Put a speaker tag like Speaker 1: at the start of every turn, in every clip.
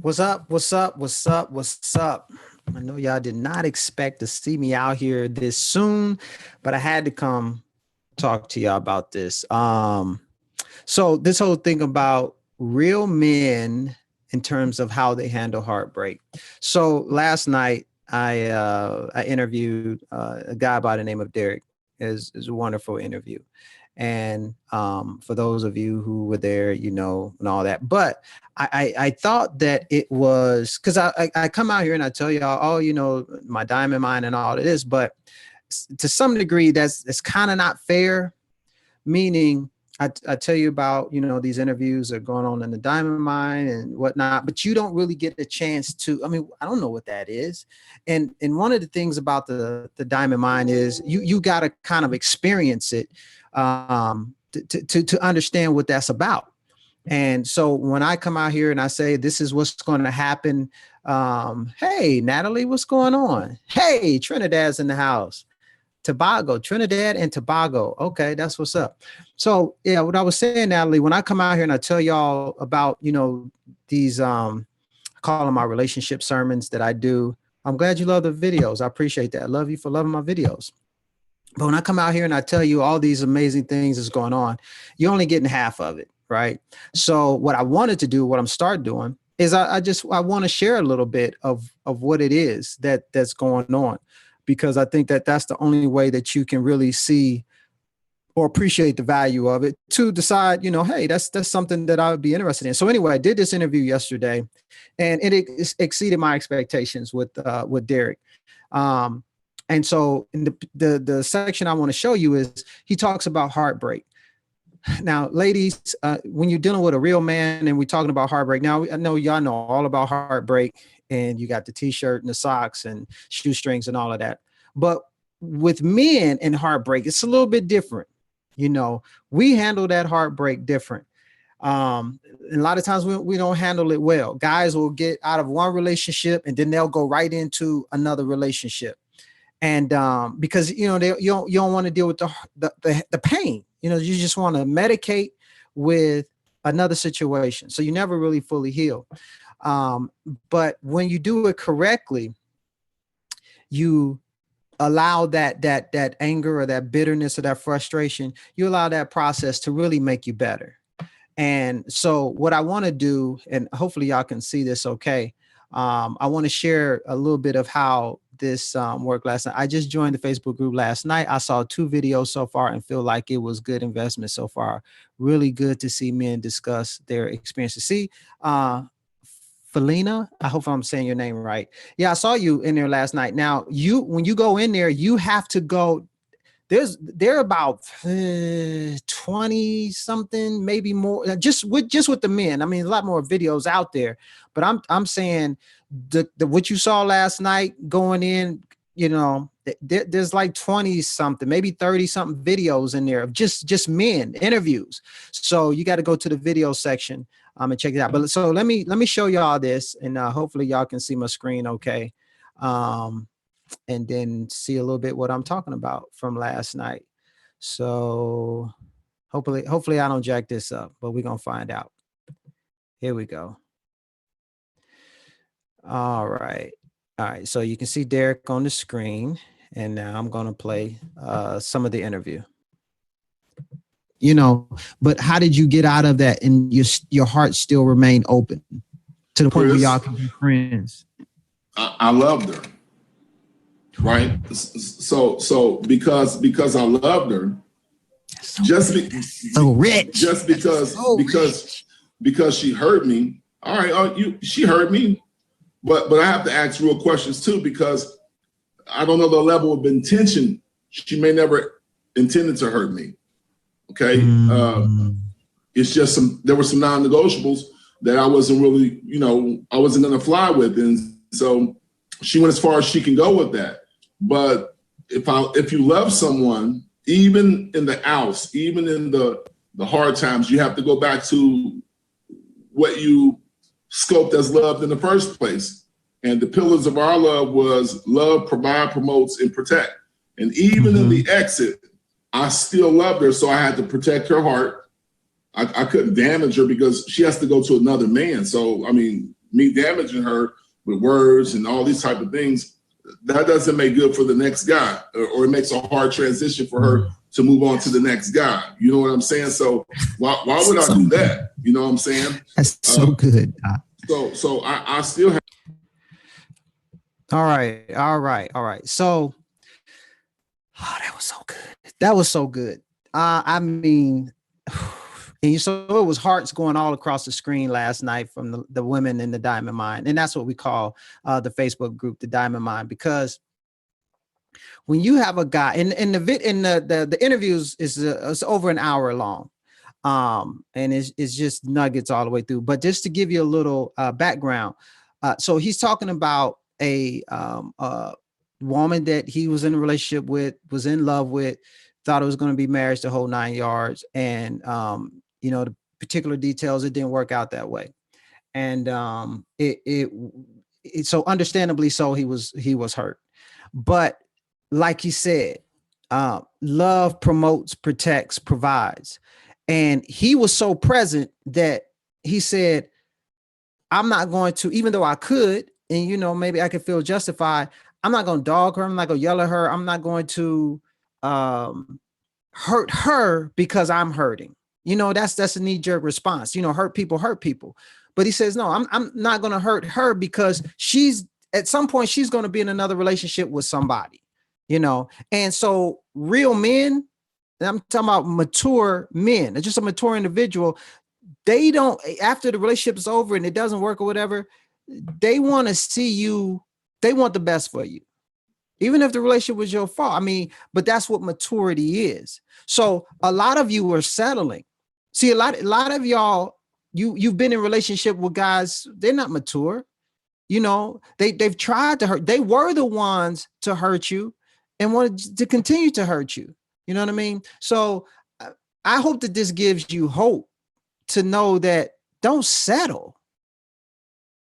Speaker 1: What's up? What's up? What's up? What's up? I know y'all did not expect to see me out here this soon, but I had to come talk to y'all about this. So this whole thing about real men in terms of how they handle heartbreak. So last night I interviewed a guy by the name of Derek. Is a wonderful interview, and for those of you who were there, you know, and all that. But I thought that it was because I come out here and I tell y'all, oh, you know, my diamond mine and all of this, but to some degree, that's kind of not fair. Meaning, I tell you about, you know, these interviews are going on in the diamond mine and whatnot, but you don't really get a chance to. I mean, I don't know what that is, and one of the things about the diamond mine is you got to kind of experience it to understand what that's about. And so when I come out here and I say this is what's going to happen, hey Natalie, what's going on? Hey, Trinidad's in the house. Tobago, Trinidad and Tobago. Okay, that's what's up. So yeah, what I was saying, Natalie, when I come out here and I tell y'all about, you know, these I call them my relationship sermons that I do. I'm glad you love the videos. I appreciate that. I love you for loving my videos. But when I come out here and I tell you all these amazing things that's going on, you're only getting half of it, right? So what I wanted to do, what I'm starting doing, is I want to share a little bit of what it is that's going on, because I think that that's the only way that you can really see or appreciate the value of it to decide, you know, hey, that's something that I would be interested in. So anyway, I did this interview yesterday, and it exceeded my expectations with Derek. Um, and so in the section I want to show you is he talks about heartbreak. Now, ladies, when you're dealing with a real man and we're talking about heartbreak, now I know y'all know all about heartbreak, and you got the t-shirt and the socks and shoestrings and all of that. But with men and heartbreak, it's a little bit different. You know, we handle that heartbreak different. And a lot of times we don't handle it well. Guys will get out of one relationship and then they'll go right into another relationship. And because, you know, you don't want to deal with the pain. You know, you just want to medicate with another situation. So you never really fully heal. But when you do it correctly, you allow that anger or that bitterness or that frustration, you allow that process to really make you better. And so what I want to do, and hopefully y'all can see this okay, I want to share a little bit of how this worked last night. I just joined the Facebook group last night. I saw 2 videos so far and feel like it was good investment so far. Really good to see men discuss their experiences. See, Felina, I hope I'm saying your name right. Yeah, I saw you in there last night. Now, when you go in there, you have to go. There are about 20 something, maybe more, just with the men. I mean, a lot more videos out there, but I'm saying the what you saw last night going in, you know, there's like 20 something, maybe 30 something videos in there of just men interviews. So you got to go to the video section and check it out. But so let me show y'all this, and hopefully y'all can see my screen okay. And then see a little bit what I'm talking about from last night. So hopefully I don't jack this up, but we're going to find out. Here we go. All right. All right. So you can see Derek on the screen, and now I'm going to play some of the interview. You know, but how did you get out of that and your heart still remain open to the point where y'all can be friends?
Speaker 2: I loved her. Right. So because I loved her,
Speaker 1: so rich,
Speaker 2: just because she hurt me. All right. She hurt me, but I have to ask real questions too, because I don't know the level of intention. She may never intended to hurt me. Okay. It's just there were some non-negotiables that I wasn't really, you know, I wasn't going to fly with. And so she went as far as she can go with that. But if you love someone, even in the outs, even in the hard times, you have to go back to what you scoped as love in the first place. And the pillars of our love was love, provide, promotes, and protect. And even in the exit, I still loved her, so I had to protect her heart. I couldn't damage her because she has to go to another man. So, I mean, me damaging her with words and all these type of things, that doesn't make good for the next guy, or it makes a hard transition for her to move on to the next guy. You know what I'm saying? So why would I do that? You know what I'm saying?
Speaker 1: That's so good.
Speaker 2: So I still have.
Speaker 1: All right. So, that was so good. That was so good. I mean, and so it was hearts going all across the screen last night from the women in the Diamond Mine. And that's what we call the Facebook group, the Diamond Mine, because when you have a guy in the interviews is over an hour long. And it's just nuggets all the way through. But just to give you a little background, so he's talking about a woman that he was in a relationship with, was in love with, thought it was going to be marriage the whole 9 yards, and the particular details, it didn't work out that way, and it so understandably so he was hurt, but like he said, love promotes, protects, provides. And he was so present that he said, I'm not going to, even though I could, and maybe I could feel justified, I'm not going to dog her. I'm not going to yell at her. I'm not going to hurt her because I'm hurting. That's a knee-jerk response. Hurt people. But he says, no, I'm not going to hurt her because at some point she's going to be in another relationship with somebody, And so real men, and I'm talking about mature men, just a mature individual, they don't, after the relationship is over and it doesn't work or whatever, they want to see you, they want the best for you. Even if the relationship was your fault. But that's what maturity is. So a lot of you are settling. See, a lot of y'all, you've been in relationship with guys, they're not mature. They've tried to hurt. They were the ones to hurt you and wanted to continue to hurt you. You know what I mean? So I hope that this gives you hope to know that don't settle.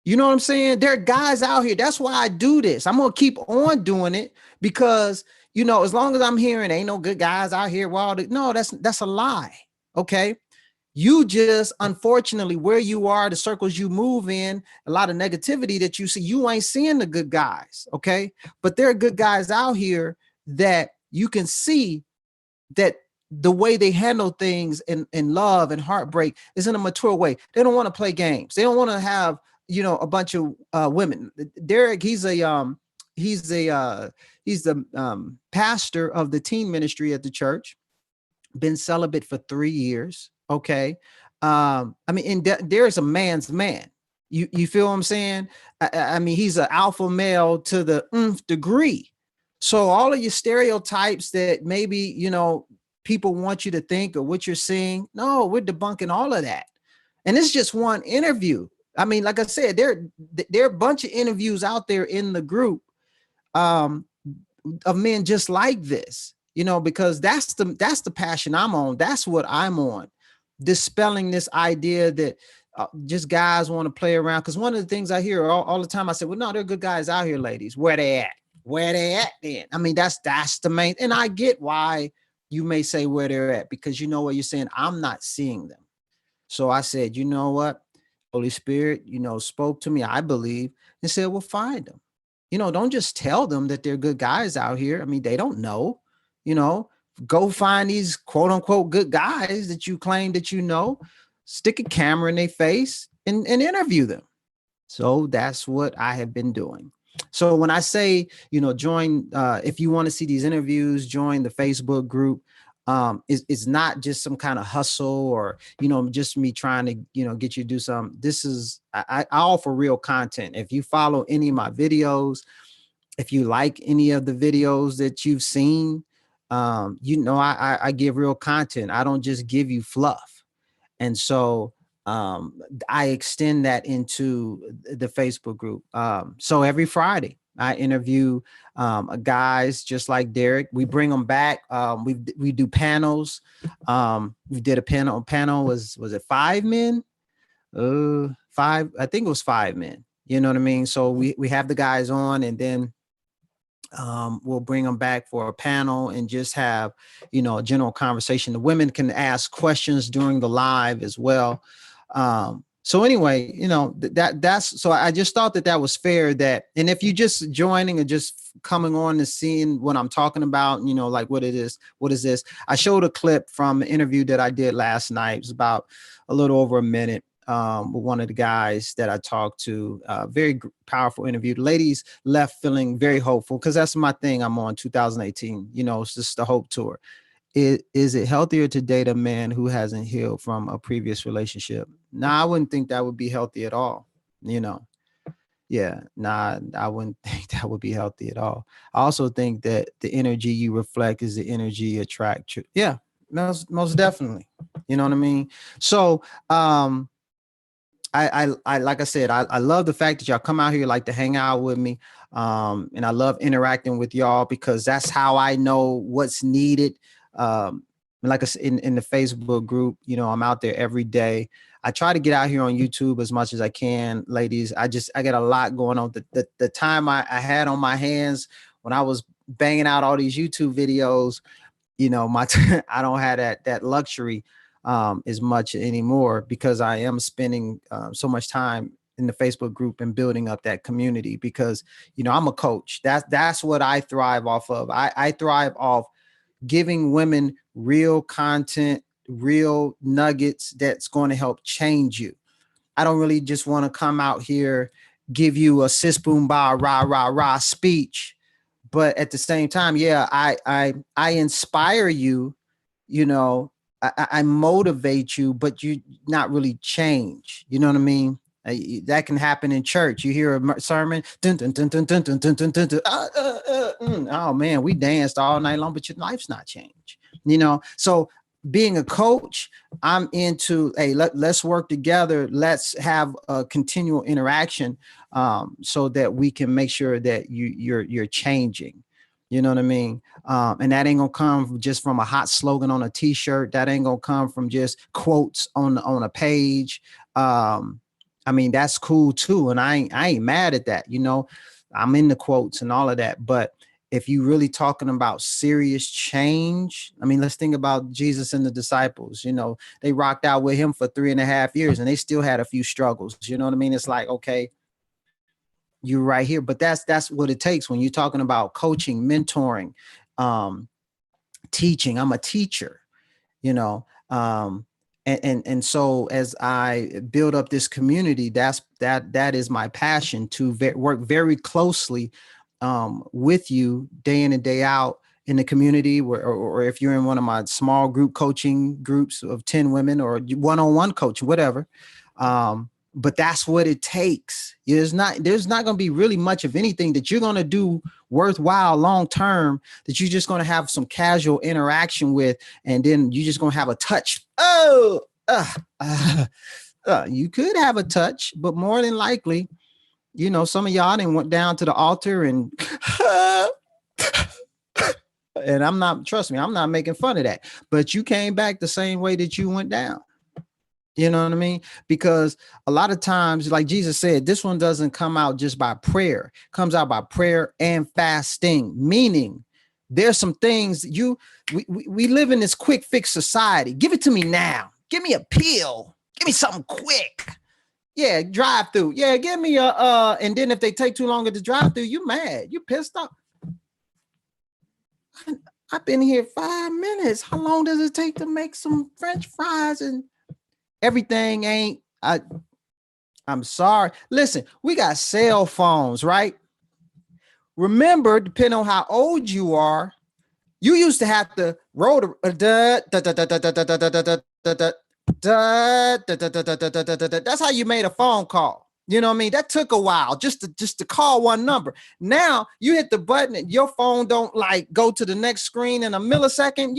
Speaker 1: You know what I'm saying? There are guys out here. That's why I do this. I'm going to keep on doing it because, as long as I'm hearing ain't no good guys out here. No, that's a lie. Okay. You just, unfortunately, where you are, the circles you move in, a lot of negativity that you see, you ain't seeing the good guys. Okay. But there are good guys out here that you can see that the way they handle things in love and heartbreak is in a mature way. They don't want to play games. They don't want to have, a bunch of women. Derek, he's the pastor of the teen ministry at the church, been celibate for 3 years. Okay. There's a man's man. You feel what I'm saying? He's an alpha male to the nth degree. So all of your stereotypes that maybe, people want you to think or what you're seeing. No, we're debunking all of that. And it's just one interview. Like I said, there are a bunch of interviews out there in the group of men just like this, because that's the passion I'm on. That's what I'm on. Dispelling this idea that just guys want to play around. Because one of the things I hear all the time, I say, well, no, there are good guys out here, ladies. Where they at? Where they at then? That's the main. And I get why you may say where they're at, because you know what you're saying. I'm not seeing them. So I said, you know what? Holy Spirit, spoke to me, I believe, and said, well, find them. Don't just tell them that they're good guys out here. They don't know, go find these quote unquote good guys that you claim that stick a camera in their face and interview them. So that's what I have been doing. So when I say, join, if you want to see these interviews, join the Facebook group. It's not just some kind of hustle or, just me trying to, get you to do something. This is, I offer real content. If you follow any of my videos, if you like any of the videos that you've seen, I give real content. I don't just give you fluff. And so I extend that into the Facebook group. So every Friday I interview guys just like Derek. We bring them back. We do panels. We did a panel was it 5 men? 5, I think it was 5 men. You know what I mean? So we have the guys on, and then we'll bring them back for a panel and just have, a general conversation. The women can ask questions during the live as well. So anyway, that's so I just thought that was fair, that, and if you just joining or just coming on and seeing what I'm talking about, like what is this? I showed a clip from an interview that I did last night. It was about a little over a minute with one of the guys that I talked to. Very powerful interview. The ladies left feeling very hopeful, because that's my thing. I'm on 2018. It's just the hope tour. Is it healthier to date a man who hasn't healed from a previous relationship? Nah, I wouldn't think that would be healthy at all. Yeah, nah, I wouldn't think that would be healthy at all. I also think that the energy you reflect is the energy you attract. Yeah, most definitely. You know what I mean? So, I like I said, I love the fact that y'all come out here, like to hang out with me. And I love interacting with y'all, because that's how I know what's needed. Like I said, in the Facebook group, I'm out there every day. I try to get out here on YouTube as much as I can, ladies. I got a lot going on. The time I had on my hands when I was banging out all these YouTube videos, I don't have that luxury as much anymore, because I am spending so much time in the Facebook group and building up that community, because, I'm a coach. That's what I thrive off of. I thrive off giving women real content, real nuggets that's going to help change you. I don't really just want to come out here, give you a sis boom ba rah rah rah speech, but at the same time, yeah, I inspire you, I motivate you, but you not really change. You know what I mean? That can happen in church. You hear a sermon, dun, dun, dun, dun, dun, dun, dun, dun, dun, dun, oh man, we danced all night long, but your life's not changed. So being a coach, I'm into, hey, let's work together. Let's have a continual interaction, so that we can make sure that you're changing. You know what I mean? And that ain't gonna come just from a hot slogan on a t-shirt. That ain't gonna come from just quotes on a page. I mean, that's cool too. And I ain't mad at that. I'm in the quotes and all of that. But if you really talking about serious change, I mean, let's think about Jesus and the disciples. They rocked out with him for 3.5 years and they still had a few struggles. You know what I mean? It's like, okay, you're right here, but that's what it takes when you're talking about coaching, mentoring, teaching. I'm a teacher, and so as I build up this community, that is my passion, to work very closely with you day in and day out in the community, or if you're in one of my small group coaching groups of 10 women, or one-on-one coaching, whatever. But that's what it takes. There's not going to be really much of anything that you're going to do worthwhile long term that you're just going to have some casual interaction with, and then you're just going to have a touch. You could have a touch, but more than likely, some of y'all didn't went down to the altar and and trust me, I'm not making fun of that, but you came back the same way that you went down. You know what I mean? Because a lot of times, like Jesus said, this one doesn't come out just by prayer. It comes out by prayer and fasting, meaning there's some things we live in this quick fix society. Give it to me now. Give me a pill. Give me something quick. Yeah, drive through. Yeah, give me and then if they take too long at the drive through, you mad. You pissed off. I've been here 5 minutes. How long does it take to make some French fries? And everything ain't, I'm sorry. Listen, we got cell phones, right? Remember, depending on how old you are, you used to have to roll that's how you made a phone call. You know what I mean? That took a while just to call one number. Now you hit the button and your phone don't like go to the next screen in a millisecond.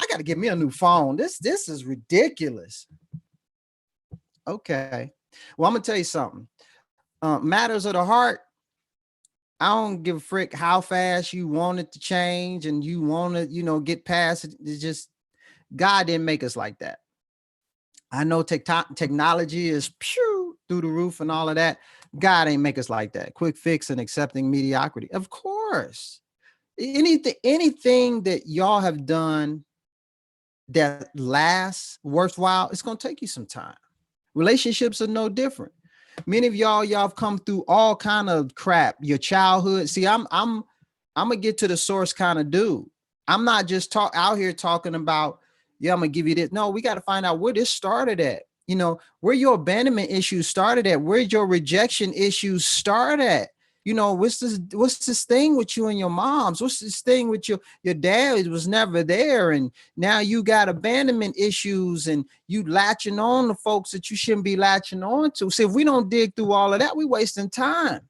Speaker 1: I got to get me a new phone. This is ridiculous. Okay. Well, I'm going to tell you something. Matters of the heart, I don't give a frick how fast you want it to change and you want to, get past it. It's just, God didn't make us like that. I know technology is through the roof and all of that. God ain't make us like that. Quick fix and accepting mediocrity. Of course. Anything that y'all have done that lasts worthwhile, it's going to take you some time. Relationships are no different. Many of y'all have come through all kind of crap. Your childhood. See, I'm gonna get to the source kind of dude. I'm not just out here talking about, yeah, I'm gonna give you this. No, we got to find out where this started at. You know, where your abandonment issues started at, where your rejection issues start at. You know, what's this thing with you and your moms? What's this thing with your dad? It was never there. And now you got abandonment issues and you latching on to folks that you shouldn't be latching on to. See, if we don't dig through all of that, we wasting time.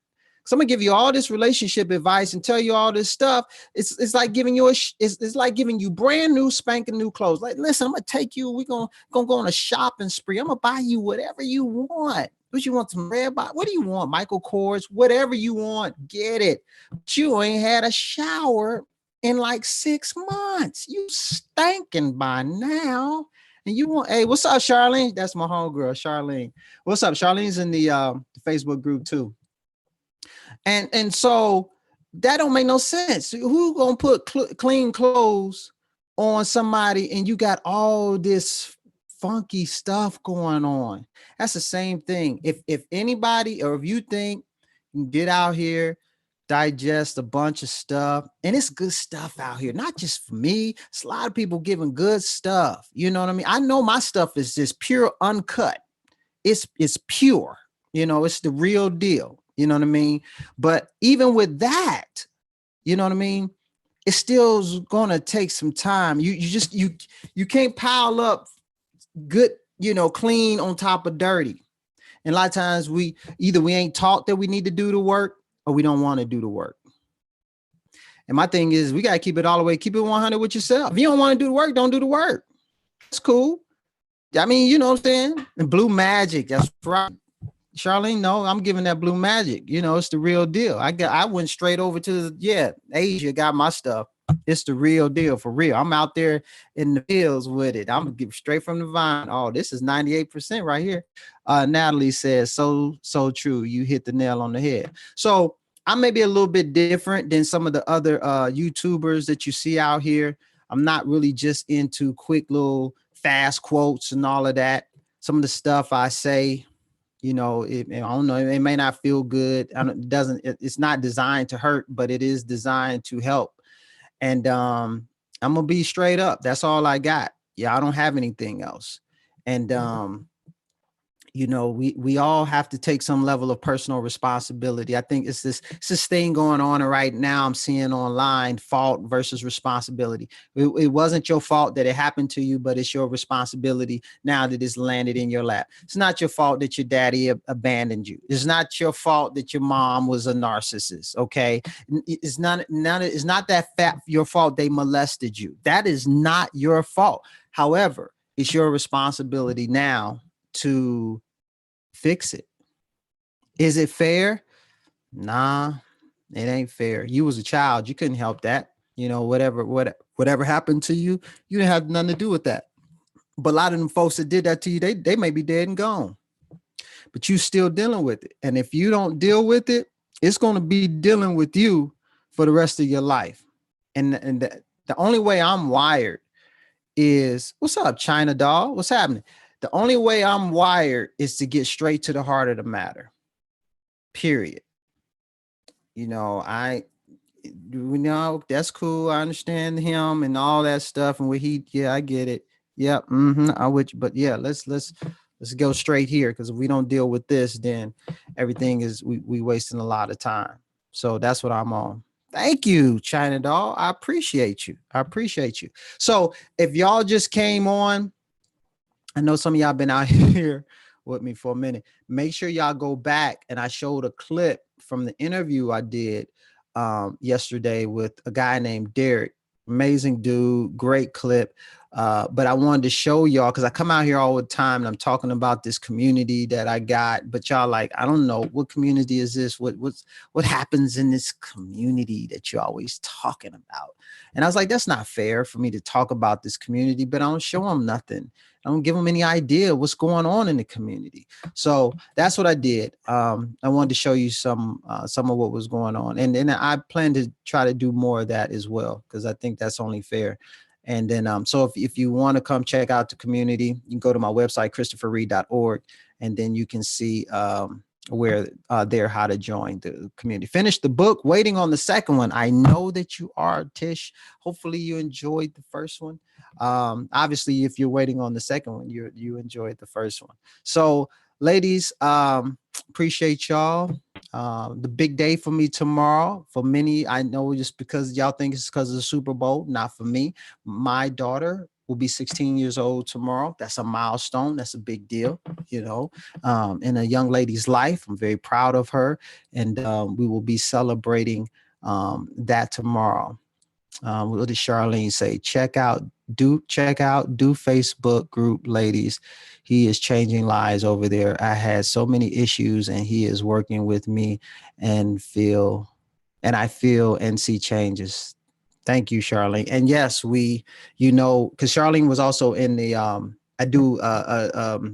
Speaker 1: So I'm gonna give you all this relationship advice and tell you all this stuff. It's like giving you it's like giving you brand new spanking new clothes. Like, listen, I'm gonna take you. We're gonna go on a shopping spree. I'm gonna buy you whatever you want. What you want? Some red bottom? What do you want? Michael Kors? Whatever you want, get it. But you ain't had a shower in like 6 months. You stinking by now. And you want, hey, what's up, Charlene? That's my homegirl, Charlene. What's up? Charlene's in the Facebook group too. And so that don't make no sense. Who gonna put clean clothes on somebody and you got all this funky stuff going on? That's the same thing. If anybody, or if you think you can get out here, digest a bunch of stuff, and it's good stuff out here, not just for me. It's a lot of people giving good stuff. You know what I mean? I know my stuff is just pure, uncut. It's pure. You know, it's the real deal. You know what I mean? But even with that, you know what I mean? It's still gonna take some time. You can't pile up good, you know, clean on top of dirty. And a lot of times we ain't taught that we need to do the work, or we don't want to do the work. And my thing is, we gotta keep it all the way, keep it 100 with yourself. If you don't want to do the work, don't do the work. That's cool. I mean, you know what I'm saying? And blue magic, that's right. Charlene, no, I'm giving that blue magic. You know, it's the real deal. I went straight over to Asia, got my stuff. It's the real deal, for real. I'm out there in the fields with it. I'm gonna give straight from the vine. Oh, this is 98% right here. Natalie says, so true. You hit the nail on the head. So I may be a little bit different than some of the other YouTubers that you see out here. I'm not really just into quick little fast quotes and all of that. Some of the stuff I say, you know, I don't know, it may not feel good. It's not designed to hurt, but it is designed to help. And I'm gonna be straight up. That's all I got. Yeah, I don't have anything else. And you know, we all have to take some level of personal responsibility. I think it's this thing going on right now. I'm seeing online, fault versus responsibility. It wasn't your fault that it happened to you, but it's your responsibility now that it's landed in your lap. It's not your fault that your daddy abandoned you. It's not your fault that your mom was a narcissist. Okay, it's not that your fault they molested you. That is not your fault. However, it's your responsibility now to fix it. Is it fair? Nah, it ain't fair. You was a child. You couldn't help that. You know, whatever happened to you, you didn't have nothing to do with that. But a lot of them folks that did that to you, they may be dead and gone. But you still dealing with it. And if you don't deal with it, it's going to be dealing with you for the rest of your life. And the only way I'm wired is, what's up, China doll? What's happening? The only way I'm wired is to get straight to the heart of the matter. Period. You know, I that's cool. I understand him and all that stuff. And I get it. Yep. I would, but yeah, let's go straight here. Because if we don't deal with this, then everything is we wasting a lot of time. So that's what I'm on. Thank you, China doll. I appreciate you. So if y'all just came on, I know some of y'all been out here with me for a minute. Make sure y'all go back, and I showed a clip from the interview I did yesterday with a guy named Derek. Amazing dude, great clip. But I wanted to show y'all, because I come out here all the time and I'm talking about this community that I got, but y'all like, I don't know, what community is this? What happens in this community that you're always talking about? And I was like, that's not fair for me to talk about this community, but I don't show them nothing. I don't give them any idea what's going on in the community. So that's what I did. I wanted to show you some of what was going on. And then I plan to try to do more of that as well, because I think that's only fair. And then, so if you want to come check out the community, you can go to my website, christopherreid.org, and then you can see where there how to join the community. Finish the book, waiting on the second one. I know that you are, Tish. Hopefully you enjoyed the first one. Obviously, if you're waiting on the second one, you enjoyed the first one. So, ladies, appreciate y'all. The big day for me tomorrow. For many, I know just because y'all think it's because of the Super Bowl, not for me. My daughter will be 16 years old tomorrow. That's a milestone. That's a big deal, you know, in a young lady's life. I'm very proud of her, and we will be celebrating that tomorrow. What did Charlene say? Do Facebook group, ladies. He is changing lives over there. I had so many issues, and he is working with me, and I feel and see changes. Thank you, Charlene. And yes, because Charlene was also in the I do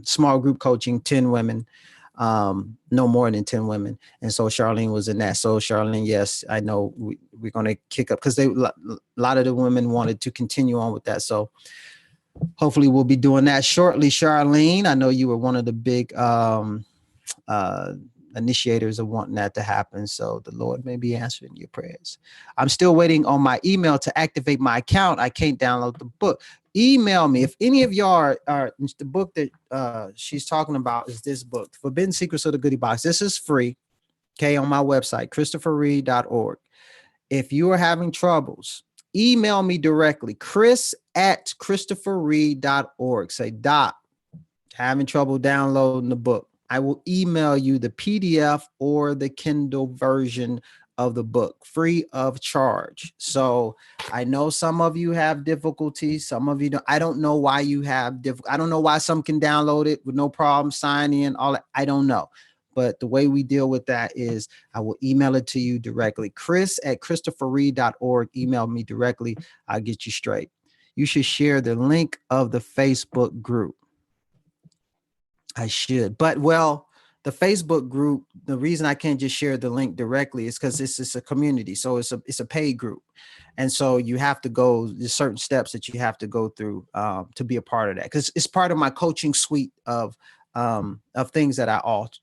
Speaker 1: small group coaching, 10 women, no more than 10 women. And so Charlene was in that. So Charlene, yes, I know we're going to kick up because a lot of the women wanted to continue on with that. So hopefully we'll be doing that shortly. Charlene, I know you were one of the big initiators of wanting that to happen. So the Lord may be answering your prayers. I'm still waiting on my email to activate my account. I can't download the book. Email me if any of y'all are the book that she's talking about is this book, Forbidden Secrets of the Goodie Box. This is free, okay, on my website, ChristopherReid.org. If you are having troubles, email me directly, chris@ChristopherReid.org. Say, Doc, having trouble downloading the book. I will email you the PDF or the Kindle version of the book, free of charge. So I know some of you have difficulties. Some of you don't. I don't know why you have I don't know why some can download it with no problem, sign in, all that. I don't know. But the way we deal with that is I will email it to you directly. Chris@ChristopherReid.org. Email me directly. I'll get you straight. You should share the link of the Facebook group. I should, but the Facebook group, the reason I can't just share the link directly is because it's a community. So it's a paid group. And so you have to there's certain steps that you have to go through to be a part of that. Because it's part of my coaching suite of things that I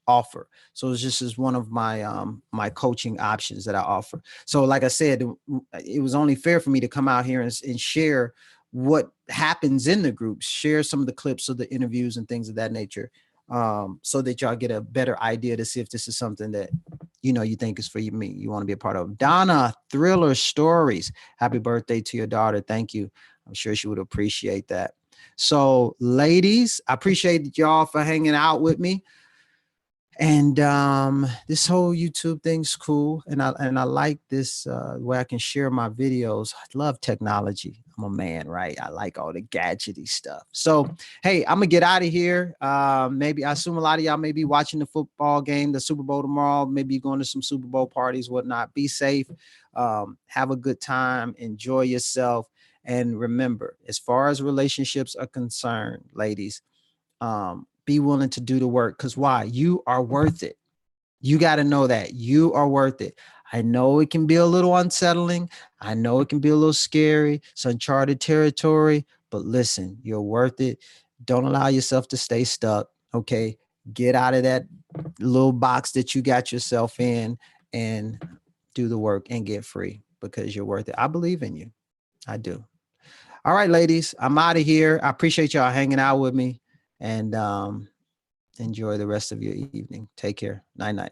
Speaker 1: offer. So it's just as one of my coaching options that I offer. So like I said, it was only fair for me to come out here and share what happens in the groups, share some of the clips of the interviews and things of that nature, so that y'all get a better idea to see if this is something that, you think is for me, you want to be a part of. Donna, Thriller Stories. Happy birthday to your daughter. Thank you. I'm sure she would appreciate that. So ladies, I appreciate y'all for hanging out with me. And this whole YouTube thing's cool. And I like this where I can share my videos. I love technology. I'm a man, right? I like all the gadgety stuff. So, hey, I'm gonna get out of here. Maybe I assume a lot of y'all may be watching the football game, the Super Bowl tomorrow. Maybe going to some Super Bowl parties, whatnot. Be safe. Have a good time. Enjoy yourself. And remember, as far as relationships are concerned, ladies, be willing to do the work. Because why? You are worth it. You got to know that you are worth it. I know it can be a little unsettling. I know it can be a little scary. It's uncharted territory. But listen, you're worth it. Don't allow yourself to stay stuck. Okay. Get out of that little box that you got yourself in and do the work and get free, because you're worth it. I believe in you. I do. All right, ladies, I'm out of here. I appreciate y'all hanging out with me, and enjoy the rest of your evening. Take care. Night night.